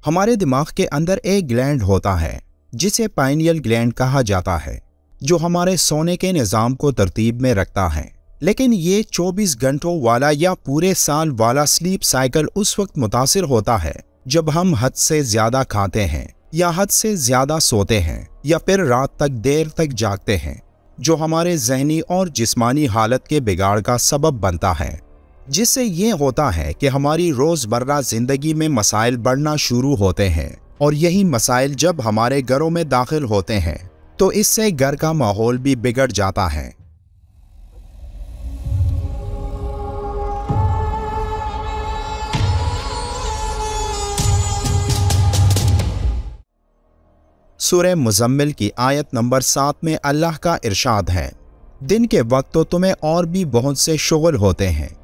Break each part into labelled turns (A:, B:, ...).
A: हमारे दिमाग के अंदर एक ग्लैंड होता है जिसे पाइनियल ग्लैंड कहा जाता है, जो हमारे सोने के निज़ाम को तरतीब में रखता है। लेकिन ये 24 घंटों वाला या पूरे साल वाला स्लीप साइकिल उस वक्त मुतासिर होता है जब हम हद से ज़्यादा खाते हैं या हद से ज़्यादा सोते हैं या फिर रात तक देर तक जागते हैं, जो हमारे जहनी और जिस्मानी हालत के बिगाड़ का सबब बनता है, जिससे ये होता है कि हमारी रोज़मर्रा ज़िंदगी में मसाइल बढ़ना शुरू होते हैं। और यही मसाइल जब हमारे घरों में दाखिल होते हैं तो इससे घर का माहौल भी बिगड़ जाता है। सूरह मुज़म्मिल की आयत नंबर 7 में अल्लाह का इरशाद है, दिन के वक्त तो तुम्हें और भी बहुत से शुगल होते हैं।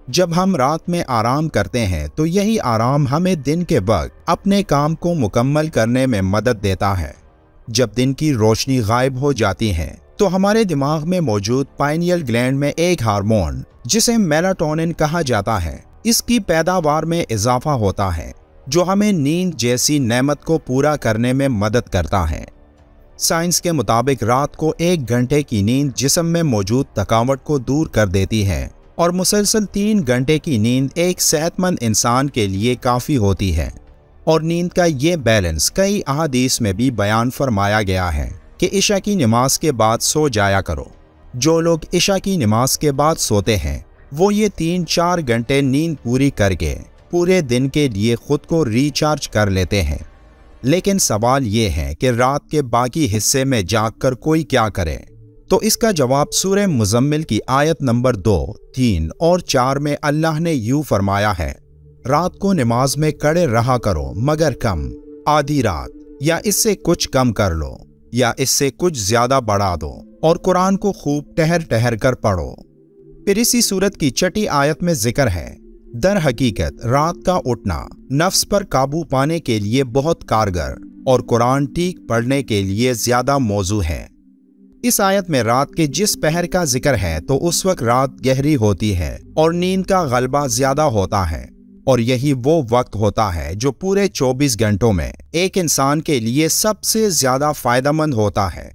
A: जब हम रात में आराम करते हैं तो यही आराम हमें दिन के वक्त अपने काम को मुकम्मल करने में मदद देता है। जब दिन की रोशनी गायब हो जाती है तो हमारे दिमाग में मौजूद पाइनियल ग्लैंड में एक हार्मोन जिसे मेलाटोनिन कहा जाता है, इसकी पैदावार में इजाफा होता है, जो हमें नींद जैसी नेमत को पूरा करने में मदद करता है। साइंस के मुताबिक रात को 1 घंटे की नींद जिस्म में मौजूद थकावट को दूर कर देती है और मुसलसल 3 घंटे की नींद एक सेहतमंद इंसान के लिए काफ़ी होती है। और नींद का ये बैलेंस कई अहादीस में भी बयान फरमाया गया है कि इशा की नमाज के बाद सो जाया करो। जो लोग इशा की नमाज के बाद सोते हैं वो ये 3-4 घंटे नींद पूरी करके पूरे दिन के लिए खुद को रिचार्ज कर लेते हैं। लेकिन सवाल ये है कि रात के बाकी हिस्से में जागकर कोई क्या करे? तो इसका जवाब सूरह मुज़म्मिल की आयत नंबर 2, 3 और 4 में अल्लाह ने यूँ फरमाया है, रात को नमाज में कड़े रहा करो मगर कम, आधी रात या इससे कुछ कम कर लो या इससे कुछ ज्यादा बढ़ा दो, और कुरान को खूब ठहर ठहर कर पढ़ो। फिर इसी सूरत की 6ठी आयत में जिक्र है, दर हकीकत रात का उठना नफ्स पर काबू पाने के लिए बहुत कारगर और कुरान ठीक पढ़ने के लिए ज्यादा मौजू है। इस आयत में रात के जिस पहर का जिक्र है तो उस वक्त रात गहरी होती है और नींद का गलबा ज्यादा होता है, और यही वो वक्त होता है जो पूरे 24 घंटों में एक इंसान के लिए सबसे ज्यादा फायदेमंद होता है।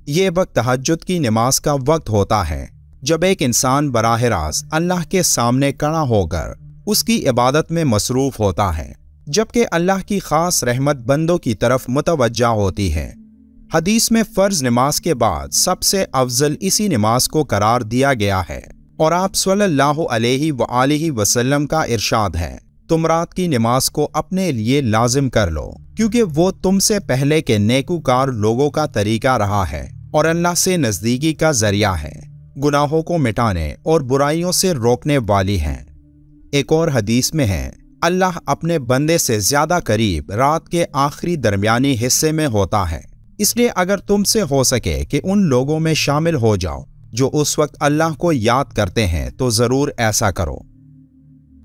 A: ये वक्त तहज्जुद की नमाज का वक्त होता है, जब एक इंसान बराह रास्त अल्लाह के सामने खड़ा होकर उसकी इबादत में मसरूफ होता है, जबकि अल्लाह की खास रहमत बंदों की तरफ मुतवज्जा होती है। हदीस में फ़र्ज नमाज के बाद सबसे अफजल इसी नमाज को करार दिया गया है, और आप सल्लल्लाहु अलैहि वसल्लम का इरशाद है, तुम रात की नमाज को अपने लिए लाजिम कर लो, क्योंकि वो तुमसे पहले के नेकूकार लोगों का तरीका रहा है और अल्लाह से नज़दीकी का जरिया है, गुनाहों को मिटाने और बुराइयों से रोकने वाली है। एक और हदीस में है, अल्लाह अपने बंदे से ज्यादा करीब रात के आखिरी दरमियानी हिस्से में होता है, इसलिए अगर तुमसे हो सके कि उन लोगों में शामिल हो जाओ जो उस वक्त अल्लाह को याद करते हैं तो ज़रूर ऐसा करो।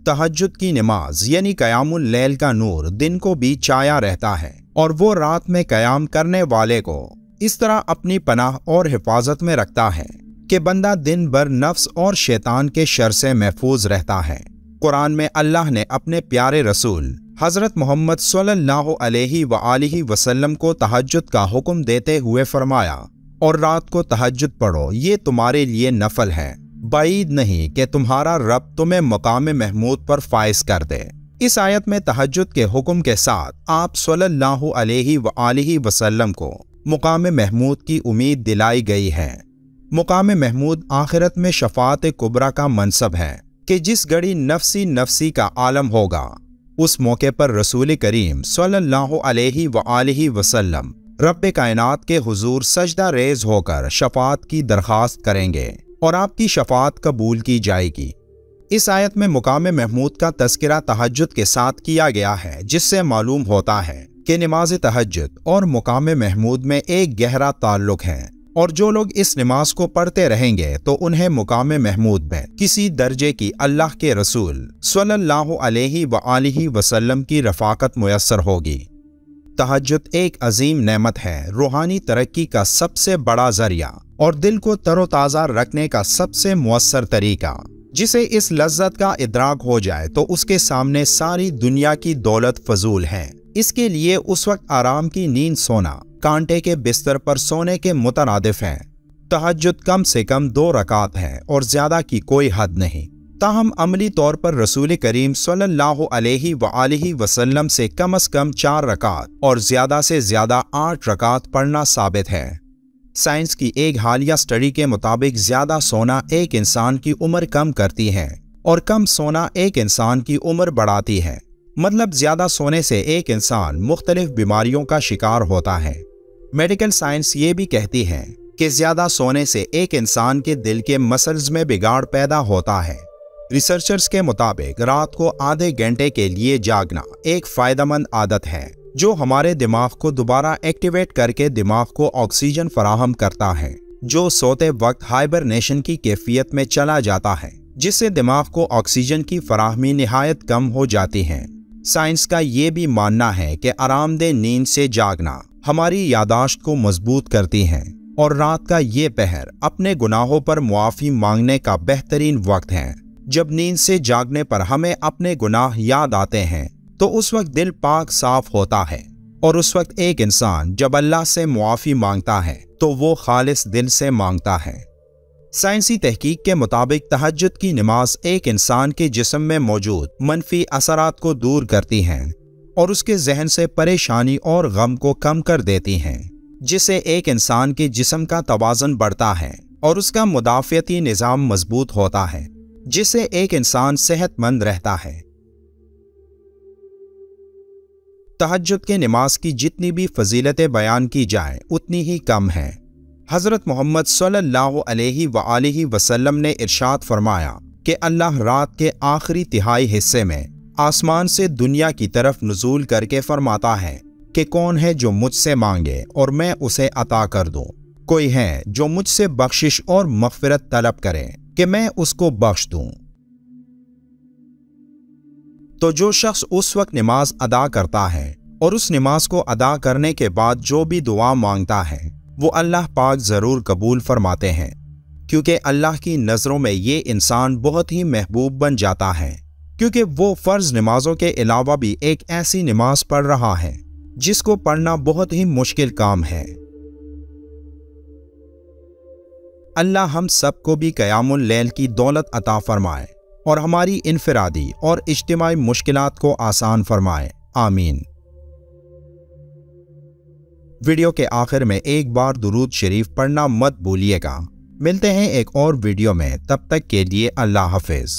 A: तहज्जुद की नमाज यानी क़यामुल लैल का नूर दिन को भी छाया रहता है, और वो रात में क़याम करने वाले को इस तरह अपनी पनाह और हिफाजत में रखता है कि बंदा दिन भर नफ्स और शैतान के शर से महफूज रहता है। कुरान में अल्लाह ने अपने प्यारे रसूल हज़रत मोहम्मद सल्लल्लाहु अलैहि वसल्लम को तहज्जुद का हुक्म देते हुए फरमाया, और रात को तहज्जुद पढ़ो, ये तुम्हारे लिए नफल है, बाईद नहीं कि तुम्हारा रब तुम्हें मकाम महमूद पर फाइज कर दे। इस आयत में तहज्जुद के हुक्म के साथ आप सल्लल्लाहु अलैहि वसल्लम को मुकाम महमूद की उम्मीद दिलाई गई है। मुकाम महमूद आखिरत में शफाअत कुबरा का मनसब है कि जिस घड़ी नफ्सी का आलम होगा, उस मौके पर रसूल करीम सल्लल्लाहु अलैहि वसल्लम रब्बे कायनात के हुजूर सजदा रेज होकर शफाअत की दरख्वास्त करेंगे और आपकी शफाअत कबूल की जाएगी। इस आयत में मुकाम महमूद का तज़किरा तहज्जुद के साथ किया गया है, जिससे मालूम होता है कि नमाज तहज्जुद और मुकाम महमूद में एक गहरा ताल्लुक है, और जो लोग इस नमाज को पढ़ते रहेंगे तो उन्हें मुकाम महमूद में किसी दर्जे की अल्लाह के रसूल सल्लल्लाहु अलैहि वसल्लम की रफ़ाकत मुयस्सर होगी। तहज्जुद एक अजीम नेमत है, रूहानी तरक्की का सबसे बड़ा जरिया और दिल को तरोताज़ा रखने का सबसे मुअस्सर तरीका। जिसे इस लज्जत का इदराक हो जाए तो उसके सामने सारी दुनिया की दौलत फजूल है। इसके लिए उस वक्त आराम की नींद सोना कांटे के बिस्तर पर सोने के मुतरादिफ है। तहज्जुद कम से कम 2 रकात है और ज्यादा की कोई हद नहीं। ताहम अमली तौर पर रसूल करीम सल्लल्लाहु अलैहि वसल्लम से कम 4 रकात और ज्यादा से ज्यादा 8 रकात पढ़ना साबित है। साइंस की एक हालिया स्टडी के मुताबिक ज्यादा सोना एक इंसान की उम्र कम करती है और कम सोना एक इंसान की उम्र बढ़ाती है। मतलब ज्यादा सोने से एक इंसान मुख्तलिफ बीमारियों का शिकार होता है। मेडिकल साइंस ये भी कहती है कि ज्यादा सोने से एक इंसान के दिल के मसल्स में बिगाड़ पैदा होता है। रिसर्चर्स के मुताबिक रात को आधे घंटे के लिए जागना एक फायदेमंद आदत है जो हमारे दिमाग को दोबारा एक्टिवेट करके दिमाग को ऑक्सीजन फराहम करता है, जो सोते वक्त हाइबरनेशन की कैफियत में चला जाता है, जिससे दिमाग को ऑक्सीजन की फराहमी निहायत कम हो जाती है। साइंस का ये भी मानना है कि आरामदेह नींद से जागना हमारी यादाश्त को मजबूत करती है और रात का ये पहर अपने गुनाहों पर मुआफ़ी मांगने का बेहतरीन वक्त है। जब नींद से जागने पर हमें अपने गुनाह याद आते हैं तो उस वक्त दिल पाक साफ होता है और उस वक्त एक इंसान जब अल्लाह से मुआफ़ी मांगता है तो वो खालिस दिल से मांगता है। साइंसी तहकीक के मुताबिक तहज्जुद की नमाज एक इंसान के जिस्म में मौजूद मनफी असरात को दूर करती हैं और उसके जहन से परेशानी और गम को कम कर देती हैं, जिससे एक इंसान के जिस्म का तवाज़ुन बढ़ता है और उसका मुदाफ़ियती निज़ाम मजबूत होता है, जिससे एक इंसान सेहतमंद रहता है। तहज्जुद के नमाज की जितनी भी फजीलतें बयान की जाए उतनी ही कम है। हज़रत मोहम्मद सल्लल्लाहु अलैहि वसल्लम ने इरशाद फरमाया कि अल्लाह रात के आखिरी तिहाई हिस्से में आसमान से दुनिया की तरफ नुज़ूल करके फरमाता है कि कौन है जो मुझसे मांगे और मैं उसे अता कर दूं। कोई है जो मुझसे बख्शिश और मग़फ़िरत तलब करे कि मैं उसको बख्श दूं। तो जो शख्स उस वक्त नमाज अदा करता है और उस नमाज को अदा करने के बाद जो भी दुआ मांगता है वो अल्लाह पाक ज़रूर कबूल फरमाते हैं, क्योंकि अल्लाह की नज़रों में ये इंसान बहुत ही महबूब बन जाता है, क्योंकि वो फ़र्ज़ नमाजों के अलावा भी एक ऐसी नमाज पढ़ रहा है जिसको पढ़ना बहुत ही मुश्किल काम है। अल्लाह हम सबको भी क़यामुल लैल की दौलत अता फरमाए और हमारी इनफरादी और इज्तिमाई मुश्किलात को आसान फरमाए। आमीन। वीडियो के आखिर में एक बार दुरूद शरीफ पढ़ना मत भूलिएगा। मिलते हैं एक और वीडियो में, तब तक के लिए अल्लाह हाफिज़।